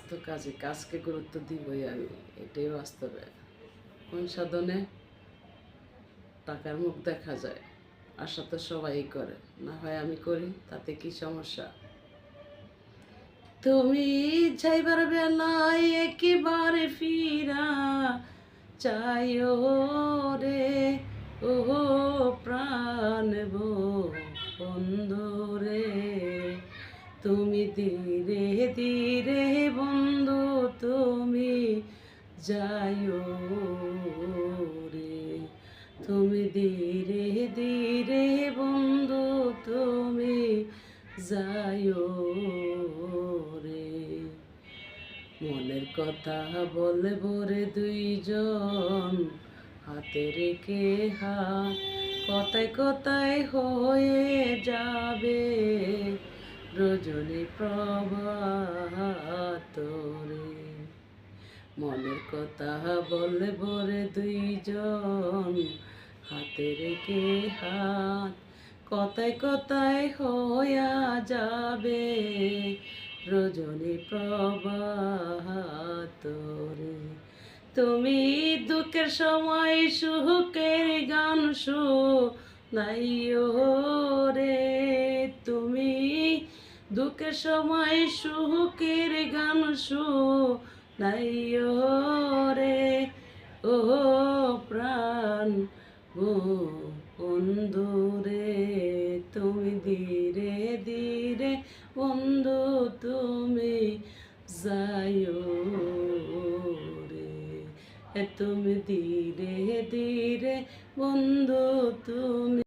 তো কাজে, কাজকে গুরুত্ব দিবই আমি, এটাই বাস্তবে। কোন সাধনে টাকার মুখ দেখা যায়, আশা তো সবাই করে, না হয় আমি করি, তাতে কি সমস্যা? তুমি যাইবার বেলায় একেবারে ফিরা চাইও রে, ও প্রাণ বন্ধু রে। তুমি ধীরে ধীরে বন্ধু তুমি যাইও রে, তুমি ধীরে ধীরে বন্ধু তুমি যাইও রে। মনের কথা বলবো রে দুইজন হাতে রেখে হাত, কথায় কথায় হয়ে যাবে রজনী প্রভাত রে। মনের কথা বলবো রে দুইজন হাতে রেখে হাত, কথায় কথায় হইয়া যাবে রজনী প্রভাত রে। তুমি দুঃখের সময় সুখের গান শুনাইও রে, তুমি দুঃখের সময় সুখের গান শুনাইও রে, ও প্রাণ বন্ধু রে। তুমি ধীরে ধীরে বন্ধু তুমি যাইও রে, তুমি ধীরে ধীরে বন্ধু তুমি